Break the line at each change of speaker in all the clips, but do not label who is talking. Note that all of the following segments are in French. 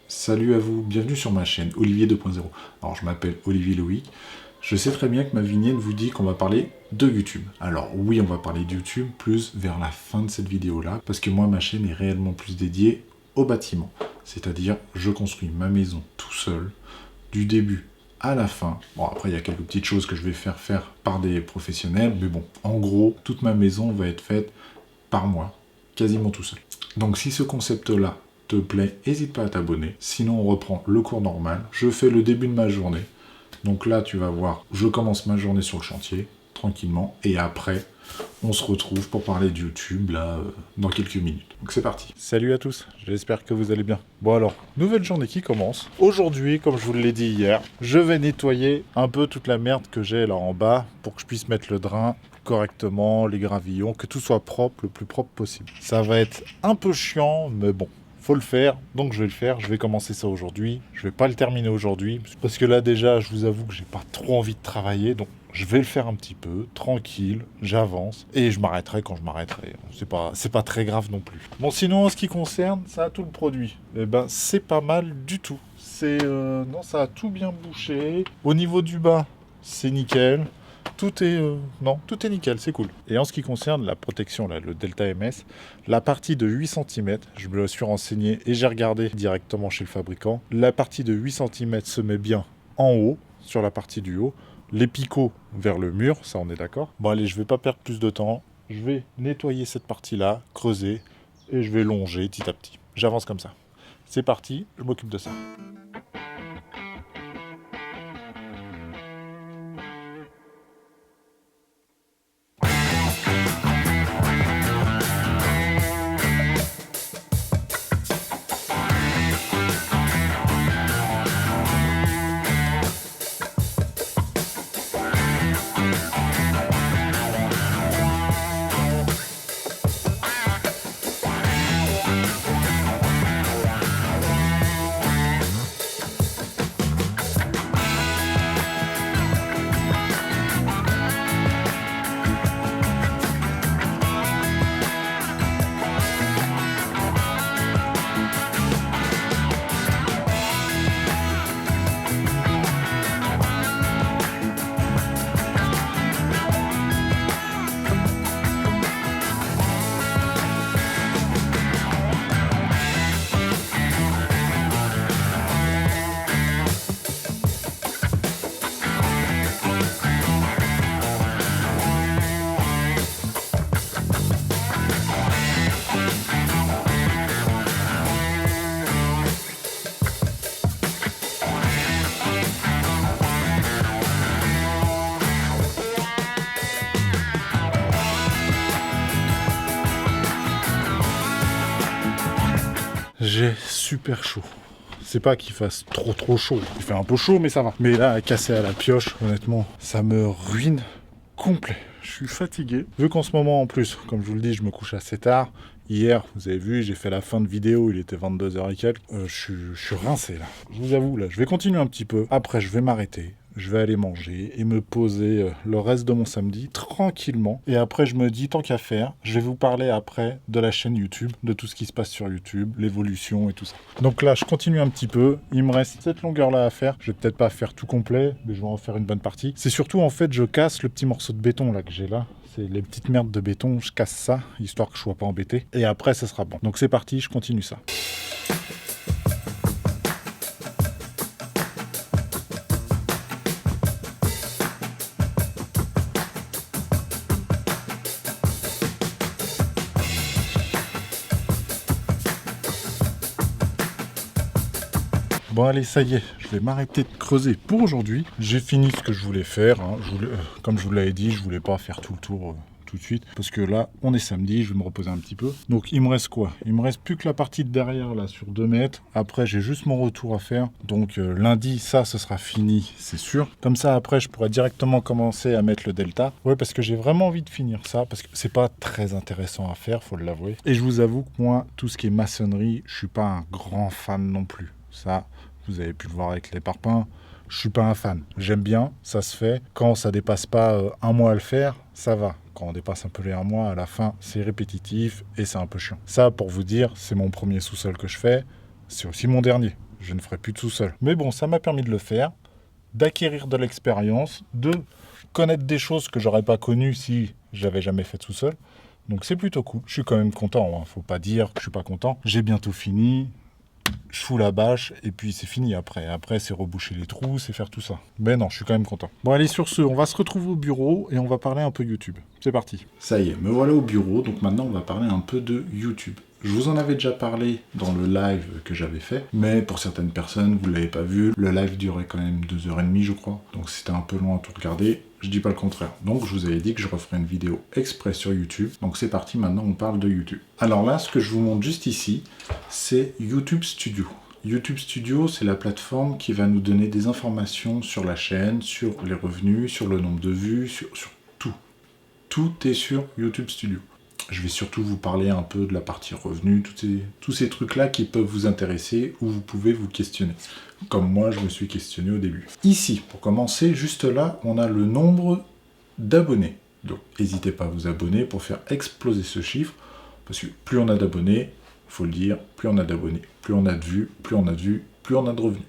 Salut à vous, bienvenue sur ma chaîne Olivier 2.0. Alors je m'appelle Olivier Loïc. Je sais très bien que ma vignette vous dit qu'on va parler de YouTube. Alors oui, on va parler de YouTube plus vers la fin de cette vidéo-là, parce que moi ma chaîne est réellement plus dédiée au bâtiment. C'est-à-dire, je construis ma maison tout seul, du début à la fin. Bon, après il y a quelques petites choses que je vais faire par des professionnels, mais bon, en gros, toute ma maison va être faite par moi, quasiment tout seul. Donc si ce concept-là te plaît, n'hésite pas à t'abonner. Sinon, on reprend le cours normal. Je fais le début de ma journée. Donc là, tu vas voir, je commence ma journée sur le chantier, tranquillement. Et après, on se retrouve pour parler de YouTube, là, dans quelques minutes. Donc c'est parti. Salut à tous, j'espère que vous allez bien. Bon alors, nouvelle journée qui commence. Aujourd'hui, comme je vous l'ai dit hier, je vais nettoyer un peu toute la merde que j'ai là en bas pour que je puisse mettre le drain correctement, les gravillons, que tout soit propre, le plus propre possible. Ça va être un peu chiant, mais bon. Faut le faire, donc je vais le faire, je vais commencer ça aujourd'hui, je vais pas le terminer aujourd'hui, parce que là déjà je vous avoue que j'ai pas trop envie de travailler, donc je vais le faire un petit peu, tranquille, j'avance, et je m'arrêterai quand je m'arrêterai, c'est pas très grave non plus. Bon sinon en ce qui concerne, ça a tout le produit, eh ben c'est pas mal du tout, non ça a tout bien bouché, au niveau du bas c'est nickel, tout est nickel, c'est cool. Et en ce qui concerne la protection, là, le Delta MS, la partie de 8 cm, je me suis renseigné et j'ai regardé directement chez le fabricant. La partie de 8 cm se met bien en haut, sur la partie du haut. Les picots vers le mur, ça on est d'accord. Bon allez, je vais pas perdre plus de temps. Je vais nettoyer cette partie-là, creuser, et je vais longer petit à petit. J'avance comme ça. C'est parti, je m'occupe de ça. J'ai super chaud. C'est pas qu'il fasse trop chaud. Il fait un peu chaud, mais ça va. Mais là, casser à la pioche, honnêtement, ça me ruine complet. Je suis fatigué. Vu qu'en ce moment, en plus, comme je vous le dis, je me couche assez tard. Hier, vous avez vu, j'ai fait la fin de vidéo, il était 22h et quelques. Je suis rincé, là. Je vous avoue, là, je vais continuer un petit peu. Après, je vais m'arrêter. Je vais aller manger et me poser le reste de mon samedi tranquillement. Et après, je me dis, tant qu'à faire, je vais vous parler après de la chaîne YouTube, de tout ce qui se passe sur YouTube, l'évolution et tout ça. Donc là, je continue un petit peu. Il me reste cette longueur-là à faire. Je vais peut-être pas faire tout complet, mais je vais en faire une bonne partie. C'est surtout, en fait, je casse le petit morceau de béton là que j'ai là. C'est les petites merdes de béton, je casse ça, histoire que je sois pas embêté. Et après, ça sera bon. Donc c'est parti, je continue ça. Bon allez, ça y est, je vais m'arrêter de creuser pour aujourd'hui. J'ai fini ce que je voulais faire. Hein. Comme je vous l'avais dit, je voulais pas faire tout le tour tout de suite. Parce que là, on est samedi, je vais me reposer un petit peu. Donc il me reste quoi? Il me reste plus que la partie de derrière là sur 2 mètres. Après, j'ai juste mon retour à faire. Donc lundi, ça, ce sera fini, c'est sûr. Comme ça, après, je pourrai directement commencer à mettre le delta. Ouais, parce que j'ai vraiment envie de finir ça. Parce que c'est pas très intéressant à faire, faut l'avouer. Et je vous avoue que moi, tout ce qui est maçonnerie, je suis pas un grand fan non plus. Ça, vous avez pu le voir avec les parpaings. Je suis pas un fan. J'aime bien, ça se fait. Quand ça dépasse pas un mois à le faire, ça va. Quand on dépasse un peu les un mois, à la fin, c'est répétitif et c'est un peu chiant. Ça, pour vous dire, c'est mon premier sous-sol que je fais. C'est aussi mon dernier. je ne ferai plus tout seul. Mais bon, ça m'a permis de le faire, d'acquérir de l'expérience, de connaître des choses que j'aurais pas connues si j'avais jamais fait tout seul. Donc c'est plutôt cool. Je suis quand même content, hein. Faut pas dire que je suis pas content. J'ai bientôt fini. Je fous la bâche et puis c'est fini après. Après, c'est reboucher les trous, c'est faire tout ça. Mais non, je suis quand même content. Bon, allez, sur ce, on va se retrouver au bureau et on va parler un peu YouTube. C'est parti. Ça y est, me voilà au bureau. Donc maintenant, on va parler un peu de YouTube. Je vous en avais déjà parlé dans le live que j'avais fait, mais pour certaines personnes, vous ne l'avez pas vu, le live durait quand même 2h30, je crois, donc c'était un peu long à tout regarder, je dis pas le contraire. Donc je vous avais dit que je referais une vidéo exprès sur YouTube, donc c'est parti, maintenant on parle de YouTube. Alors là, ce que je vous montre juste ici, c'est YouTube Studio. YouTube Studio, c'est la plateforme qui va nous donner des informations sur la chaîne, sur les revenus, sur le nombre de vues, sur tout. Tout est sur YouTube Studio. Je vais surtout vous parler un peu de la partie revenus, tous ces trucs-là qui peuvent vous intéresser ou vous pouvez vous questionner. Comme moi, je me suis questionné au début. Ici, pour commencer, juste là, on a le nombre d'abonnés. Donc, n'hésitez pas à vous abonner pour faire exploser ce chiffre, parce que plus on a d'abonnés, il faut le dire, plus on a d'abonnés, plus on a de vues, plus on a de vues, plus on a de revenus.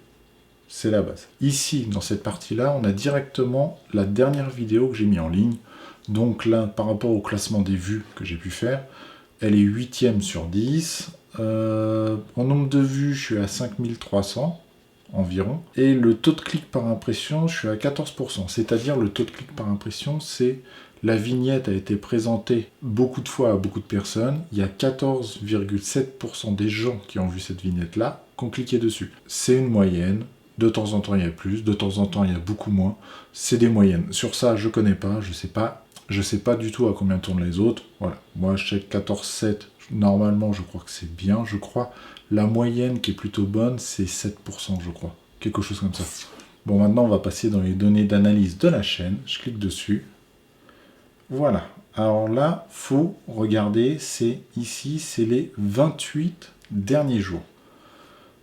C'est la base. Ici, dans cette partie-là, on a directement la dernière vidéo que j'ai mis en ligne. Donc là, par rapport au classement des vues que j'ai pu faire, elle est 8e sur 10. En nombre de vues, je suis à 5300 environ. Et le taux de clic par impression, je suis à 14%. C'est-à-dire, le taux de clic par impression, c'est la vignette a été présentée beaucoup de fois à beaucoup de personnes. Il y a 14,7% des gens qui ont vu cette vignette-là qui ont cliqué dessus. C'est une moyenne. De temps en temps, il y a plus. De temps en temps, il y a beaucoup moins. C'est des moyennes. Sur ça, je connais pas. Je sais pas du tout à combien tournent les autres. Voilà. Moi, je sais que 14,7. Normalement, je crois que c'est bien. Je crois la moyenne qui est plutôt bonne, c'est 7%, je crois. Quelque chose comme ça. Bon, maintenant, on va passer dans les données d'analyse de la chaîne. Je clique dessus. Voilà. Alors là, faut regarder, c'est ici, c'est les 28 derniers jours.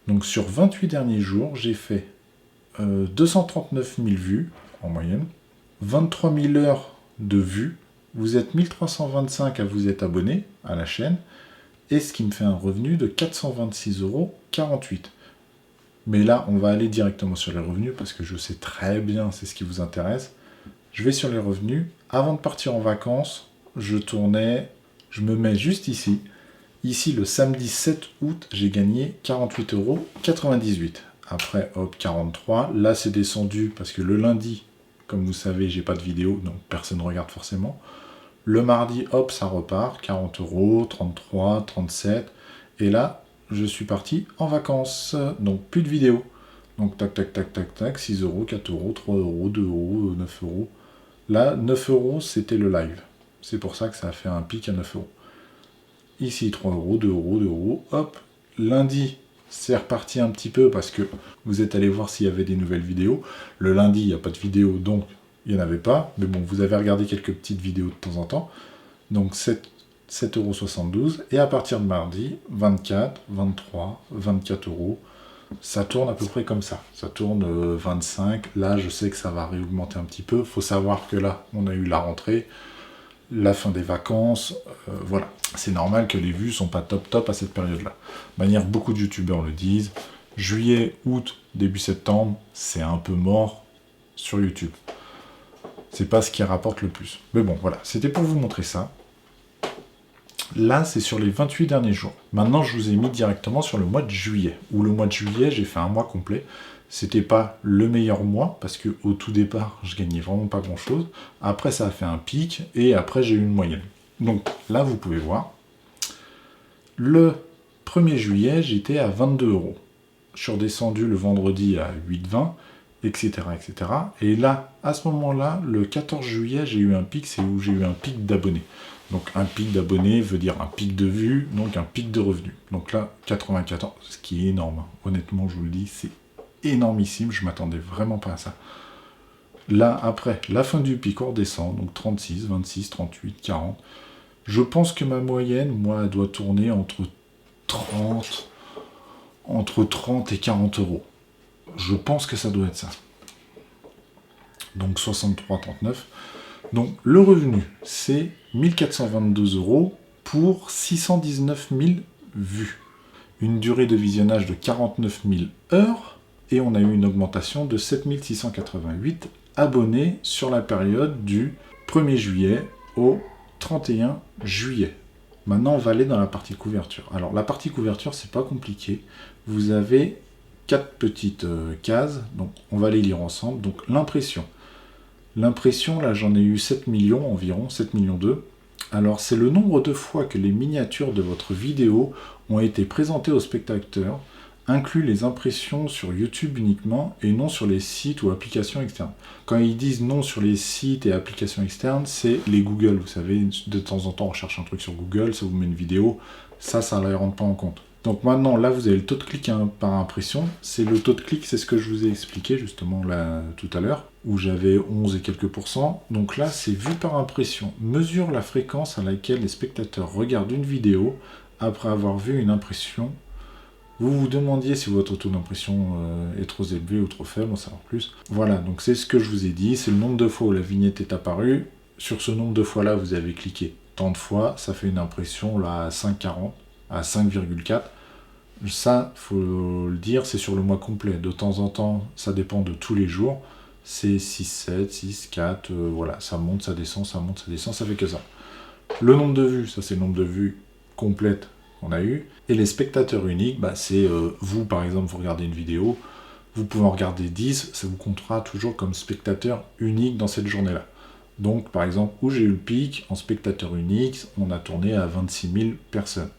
Donc sur 28 derniers jours, j'ai fait 239 000 vues en moyenne, 23 000 heures de vues, vous êtes 1325 à vous être abonné à la chaîne, et ce qui me fait un revenu de 426,48 €. Mais là, on va aller directement sur les revenus, parce que je sais très bien, c'est ce qui vous intéresse. Je vais sur les revenus. Avant de partir en vacances, je me mets juste ici. Ici, le samedi 7 août, j'ai gagné 48,98 €. Après, hop, 43. Là, c'est descendu parce que le lundi, comme vous savez, j'ai pas de vidéo, donc personne ne regarde forcément. Le mardi, hop, ça repart. 40 €, 33, 37. Et là, je suis parti en vacances. Donc, plus de vidéo. Donc, tac, tac, tac, tac, tac. 6 €, 4 €, 3 €, 2 €, 9 €. Là, 9 €, c'était le live. C'est pour ça que ça a fait un pic à 9 €. Ici, 3 €, 2 €, 2 €. Hop, lundi, c'est reparti un petit peu parce que vous êtes allé voir s'il y avait des nouvelles vidéos. Le lundi, il n'y a pas de vidéo, donc il n'y en avait pas. Mais bon, vous avez regardé quelques petites vidéos de temps en temps. Donc 7,72 €. Et à partir de mardi, 24, 23, 24 €. Ça tourne à peu près comme ça. Ça tourne 25. Là, je sais que ça va réaugmenter un petit peu. Il faut savoir que là, on a eu la rentrée, la fin des vacances. Voilà. C'est normal que les vues sont pas top à cette période-là. De manière, beaucoup de youtubeurs le disent. Juillet, août, début septembre, c'est un peu mort sur YouTube. C'est pas ce qui rapporte le plus. Mais bon, voilà. C'était pour vous montrer ça. Là, c'est sur les 28 derniers jours. Maintenant, je vous ai mis directement sur le mois de juillet. Où le mois de juillet, j'ai fait un mois complet. C'était pas le meilleur mois, parce que au tout départ, je gagnais vraiment pas grand-chose. Après, ça a fait un pic, et après, j'ai eu une moyenne. Donc là, vous pouvez voir. Le 1er juillet, j'étais à 22 €. Je suis redescendu le vendredi à 8,20, etc., etc. Et là, à ce moment-là, le 14 juillet, j'ai eu un pic, c'est où j'ai eu un pic d'abonnés. Donc un pic d'abonnés veut dire un pic de vues, donc un pic de revenus. Donc là, 94, ce qui est énorme. Honnêtement, je vous le dis, c'est énormissime. Je ne m'attendais vraiment pas à ça. Là, après, la fin du pic, on redescend. Donc 36, 26, 38, 40. Je pense que ma moyenne, moi, elle doit tourner entre 30 et 40 €. Je pense que ça doit être ça. Donc 63, 39. Donc le revenu, c'est 1422 € pour 619 000 vues. une durée de visionnage de 49 000 heures, et on a eu une augmentation de 7 688 abonnés sur la période du 1er juillet au 31 juillet. Maintenant, on va aller dans la partie couverture. Alors, la partie couverture, c'est pas compliqué. Vous avez 4 petites cases, donc on va les lire ensemble. Donc, l'impression. L'impression, là, j'en ai eu 7 millions environ, 7 millions 2. Alors, c'est le nombre de fois que les miniatures de votre vidéo ont été présentées aux spectateurs, inclut les impressions sur YouTube uniquement et non sur les sites ou applications externes. Quand ils disent non sur les sites et applications externes, c'est les Google. Vous savez, de temps en temps, on recherche un truc sur Google, ça vous met une vidéo, ça ne les rentre pas en compte. Donc maintenant, là, vous avez le taux de clic par impression. C'est le taux de clic, c'est ce que je vous ai expliqué justement là tout à l'heure, où j'avais 11 et quelques pourcents. Donc là, c'est vu par impression. Mesure la fréquence à laquelle les spectateurs regardent une vidéo après avoir vu une impression. Vous vous demandiez si votre taux d'impression est trop élevé ou trop faible, on savoir plus. Voilà, donc c'est ce que je vous ai dit, c'est le nombre de fois où la vignette est apparue. Sur ce nombre de fois-là, vous avez cliqué tant de fois, ça fait une impression là à 5,40, à 5,4. Ça, faut le dire, c'est sur le mois complet. De temps en temps, ça dépend de tous les jours. C'est 6, 7, 6, 4, voilà, ça monte, ça descend, ça monte, ça descend, ça fait que ça. Le nombre de vues, ça c'est le nombre de vues complètes qu'on a eu. Et les spectateurs uniques, c'est vous par exemple, vous regardez une vidéo, vous pouvez en regarder 10, ça vous comptera toujours comme spectateur unique dans cette journée-là. Donc par exemple, où j'ai eu le pic, en spectateur unique, on a tourné à 26 000 personnes.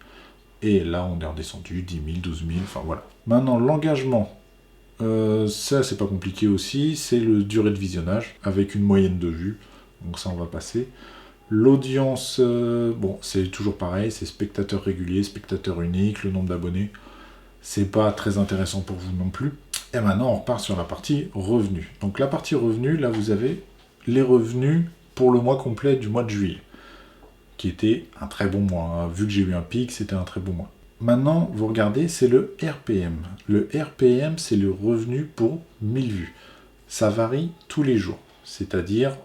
Et là, on est redescendu 10 000, 12 000, enfin voilà. Maintenant, l'engagement, ça c'est pas compliqué aussi, c'est le durée de visionnage, avec une moyenne de vues, donc ça on va passer. L'audience, bon, c'est toujours pareil, c'est spectateur régulier, spectateur unique, le nombre d'abonnés. C'est pas très intéressant pour vous non plus. Et maintenant, on repart sur la partie revenus. Donc la partie revenus, là, vous avez les revenus pour le mois complet du mois de juillet, qui était un très bon mois. Hein. Vu que j'ai eu un pic, c'était un très bon mois. Maintenant, vous regardez, c'est le RPM. Le RPM, c'est le revenu pour 1000 vues. Ça varie tous les jours. C'est-à-dire,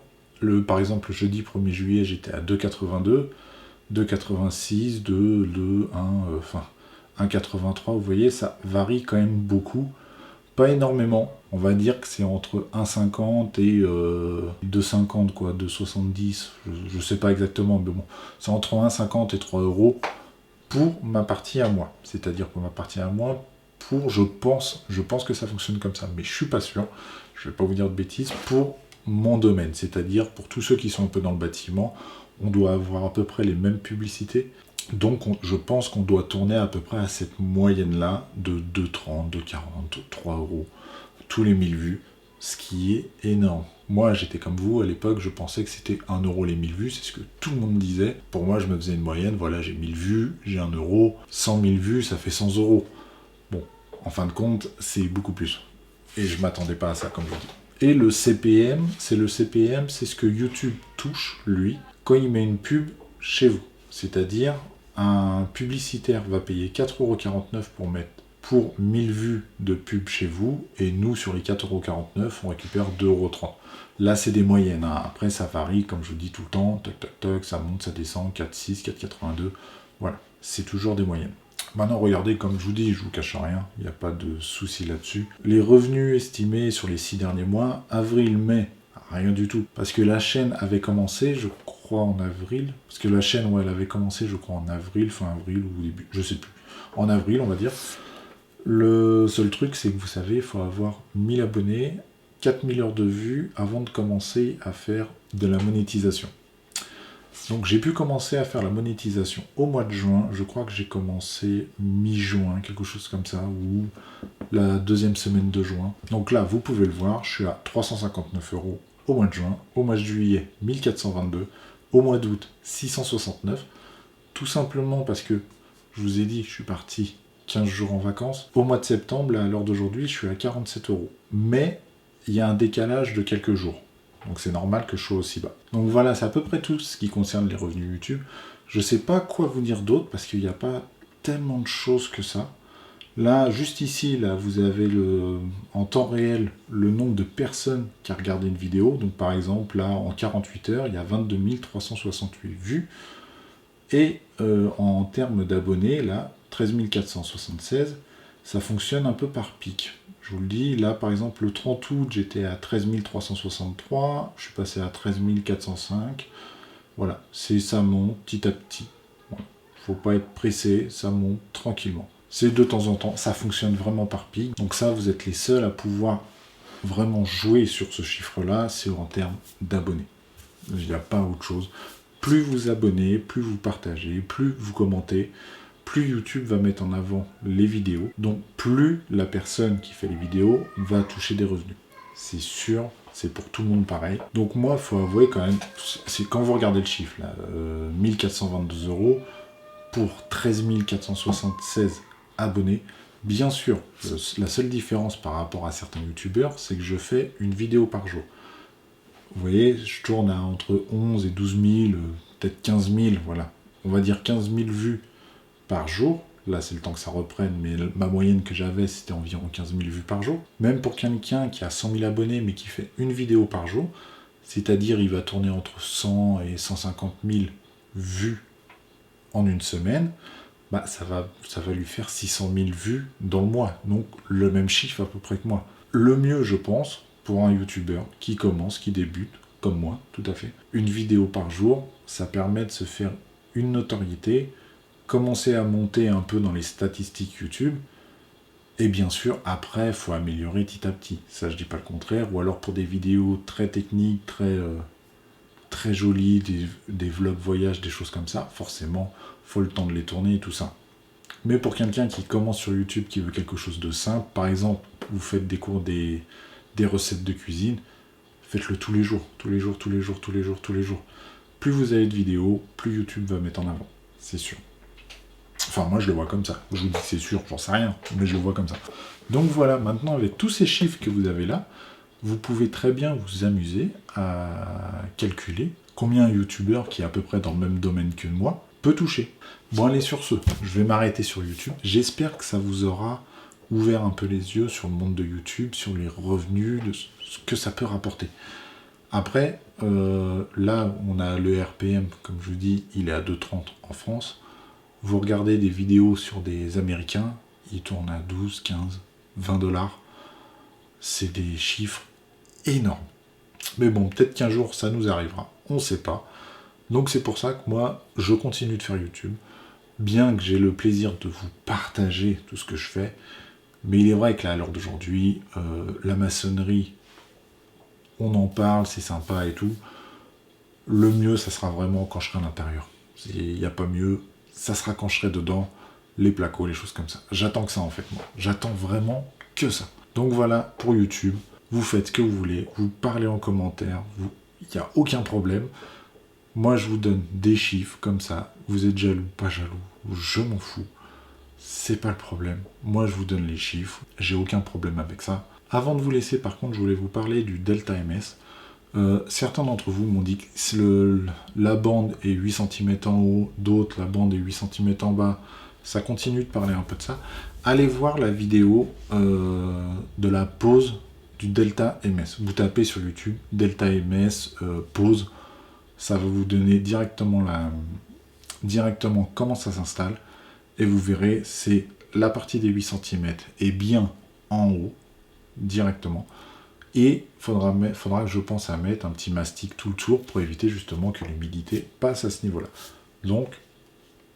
par exemple, le jeudi 1er juillet, j'étais à 2,82, 2,86, 2, 1,83. Vous voyez, ça varie quand même beaucoup. Pas énormément. On va dire que c'est entre 1,50 et 2,50, quoi, 2,70. Je sais pas exactement, mais bon. C'est entre 1,50 et 3 euros pour ma partie à moi. C'est-à-dire pour ma partie à moi, je pense que ça fonctionne comme ça. Mais je suis pas sûr. Je vais pas vous dire de bêtises. Pour mon domaine, c'est-à-dire pour tous ceux qui sont un peu dans le bâtiment, on doit avoir à peu près les mêmes publicités. Donc je pense qu'on doit tourner à peu près à cette moyenne-là de 2,30, 2,40, 3 euros, tous les 1000 vues, ce qui est énorme. Moi, j'étais comme vous, à l'époque, je pensais que c'était 1 euro les 1000 vues, c'est ce que tout le monde disait. Pour moi, je me faisais une moyenne, voilà, j'ai 1000 vues, j'ai 1 euro, 100 000 vues, ça fait 100 euros. Bon, en fin de compte, c'est beaucoup plus. Et je m'attendais pas à ça, comme je vous dis. Et le CPM, c'est ce que YouTube touche, lui, quand il met une pub chez vous. C'est-à-dire, un publicitaire va payer 4,49 € pour 1000 vues de pub chez vous, et nous, sur les 4,49 €, on récupère 2,30 €. Là, c'est des moyennes. Hein. Après, ça varie, comme je vous dis tout le temps, toc, toc, toc, ça monte, ça descend, 4,6, 4,82. Voilà, c'est toujours des moyennes. Maintenant, regardez, comme je vous dis, je vous cache rien, il n'y a pas de souci là-dessus. Les revenus estimés sur les 6 derniers mois, avril-mai, rien du tout. Parce que la chaîne avait commencé, je crois, en avril. Parce que la chaîne, elle avait commencé, je crois, en avril, fin avril ou début, je sais plus. En avril, on va dire. Le seul truc, c'est que vous savez, il faut avoir 1000 abonnés, 4000 heures de vues avant de commencer à faire de la monétisation. Donc j'ai pu commencer à faire la monétisation au mois de juin. Je crois que j'ai commencé mi-juin, quelque chose comme ça, ou la deuxième semaine de juin. Donc là, vous pouvez le voir, je suis à 359 € au mois de juin. Au mois de juillet, 1422. Au mois d'août, 669. Tout simplement parce que, je vous ai dit, je suis parti 15 jours en vacances. Au mois de septembre, à l'heure d'aujourd'hui, je suis à 47 €. Mais il y a un décalage de quelques jours. Donc c'est normal que je sois aussi bas. Donc voilà, c'est à peu près tout ce qui concerne les revenus YouTube. Je sais pas quoi vous dire d'autre parce qu'il n'y a pas tellement de choses que ça. Là, juste ici, là, vous avez en temps réel le nombre de personnes qui a regardé une vidéo. Donc par exemple, là, en 48 heures, il y a 22 368 vues. Et en termes d'abonnés, là, 13 476, ça fonctionne un peu par pic. Je vous le dis, là par exemple le 30 août j'étais à 13 363, je suis passé à 13 405, voilà, ça monte petit à petit. Voilà. Faut pas être pressé, ça monte tranquillement. C'est de temps en temps, ça fonctionne vraiment par pic. Donc ça, vous êtes les seuls à pouvoir vraiment jouer sur ce chiffre-là, c'est en termes d'abonnés. Il n'y a pas autre chose. Plus vous abonnez, plus vous partagez, plus vous commentez, plus YouTube va mettre en avant les vidéos. Donc plus la personne qui fait les vidéos va toucher des revenus. C'est sûr, c'est pour tout le monde pareil. Donc moi, il faut avouer quand même, c'est quand vous regardez le chiffre, là, 1422 € pour 13 476 abonnés. Bien sûr, la seule différence par rapport à certains youtubeurs, c'est que je fais une vidéo par jour. Vous voyez, je tourne à entre 11 et 12 000, peut-être 15 000, voilà. On va dire 15 000 vues par jour. Là, c'est le temps que ça reprenne, mais ma moyenne que j'avais, c'était environ 15 000 vues par jour. Même pour quelqu'un qui a 100 000 abonnés, mais qui fait une vidéo par jour, c'est-à-dire il va tourner entre 100 et 150 000 vues en une semaine, bah, ça va lui faire 600 000 vues dans le mois. Donc, le même chiffre à peu près que moi. Le mieux, je pense, pour un youtubeur qui commence, qui débute, comme moi, tout à fait, une vidéo par jour, ça permet de se faire une notoriété, commencer à monter un peu dans les statistiques YouTube, et bien sûr, après, il faut améliorer petit à petit. Ça, je dis pas le contraire. Ou alors pour des vidéos très techniques, très jolies, des vlogs voyages, des choses comme ça, forcément, faut le temps de les tourner et tout ça. Mais pour quelqu'un qui commence sur YouTube, qui veut quelque chose de simple, par exemple, vous faites des cours des recettes de cuisine, faites-le tous les jours. Plus vous avez de vidéos, plus YouTube va mettre en avant. C'est sûr. Enfin, moi, je le vois comme ça. Je vous dis que c'est sûr, j'en sais rien, mais je le vois comme ça. Donc voilà, maintenant, avec tous ces chiffres que vous avez là, vous pouvez très bien vous amuser à calculer combien un youtubeur qui est à peu près dans le même domaine que moi peut toucher. Bon, allez, sur ce, je vais m'arrêter sur YouTube. J'espère que ça vous aura ouvert un peu les yeux sur le monde de YouTube, sur les revenus, de ce que ça peut rapporter. Après, là, on a le RPM, comme je vous dis, il est à 2,30 en France. Vous regardez des vidéos sur des Américains, ils tournent à 12, 15, 20 $. C'est des chiffres énormes. Mais bon, peut-être qu'un jour, ça nous arrivera. On ne sait pas. Donc c'est pour ça que moi, je continue de faire YouTube. Bien que j'ai le plaisir de vous partager tout ce que je fais. Mais il est vrai que là, à l'heure d'aujourd'hui, la maçonnerie, on en parle, c'est sympa et tout. Le mieux, ça sera vraiment quand je serai à l'intérieur. Il n'y a pas mieux. Ça sera quand je serai dedans, les placos, les choses comme ça. J'attends que ça, en fait, moi. J'attends vraiment que ça. Donc voilà, pour YouTube, vous faites ce que vous voulez, vous parlez en commentaire, il n'y a aucun problème. Moi, je vous donne des chiffres comme ça. Vous êtes jaloux, pas jaloux, je m'en fous. C'est pas le problème. Moi, je vous donne les chiffres. J'ai aucun problème avec ça. Avant de vous laisser, par contre, je voulais vous parler du Delta MS. Certains d'entre vous m'ont dit que la bande est 8 cm en haut, d'autres la bande est 8 cm en bas. Ça continue de parler un peu de ça. Allez voir la vidéo de la pause du Delta MS. Vous tapez sur YouTube Delta MS pause. Ça va vous donner directement comment ça s'installe. Et vous verrez, c'est la partie des 8 cm est bien en haut, directement. Et faudra que je pense à mettre un petit mastic tout le tour pour éviter justement que l'humidité passe à ce niveau-là. Donc,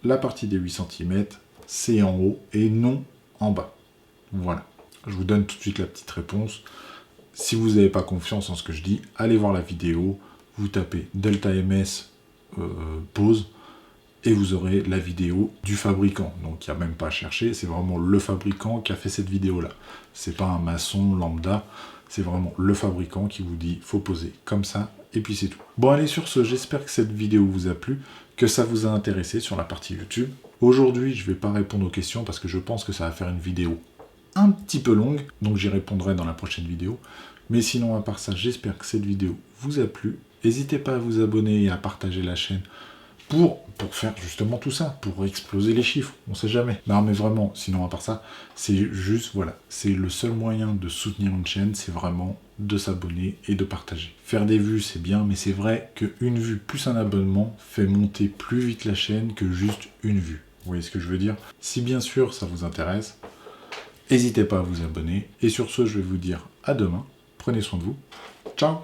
la partie des 8 cm, c'est en haut et non en bas. Voilà. Je vous donne tout de suite la petite réponse. Si vous n'avez pas confiance en ce que je dis, allez voir la vidéo. Vous tapez Delta MS pause et vous aurez la vidéo du fabricant. Donc il n'y a même pas à chercher, c'est vraiment le fabricant qui a fait cette vidéo-là. C'est pas un maçon lambda, c'est vraiment le fabricant qui vous dit faut poser comme ça, et puis c'est tout. Bon allez, sur ce, j'espère que cette vidéo vous a plu, que ça vous a intéressé sur la partie YouTube. Aujourd'hui, je ne vais pas répondre aux questions parce que je pense que ça va faire une vidéo un petit peu longue, donc j'y répondrai dans la prochaine vidéo. Mais sinon, à part ça, j'espère que cette vidéo vous a plu. N'hésitez pas à vous abonner et à partager la chaîne pour faire justement tout ça, pour exploser les chiffres, on sait jamais. Non mais vraiment, sinon à part ça, c'est juste, voilà, c'est le seul moyen de soutenir une chaîne, c'est vraiment de s'abonner et de partager. Faire des vues, c'est bien, mais c'est vrai qu'une vue plus un abonnement fait monter plus vite la chaîne que juste une vue. Vous voyez ce que je veux dire? Si bien sûr ça vous intéresse, n'hésitez pas à vous abonner. Et sur ce, je vais vous dire à demain. Prenez soin de vous. Ciao!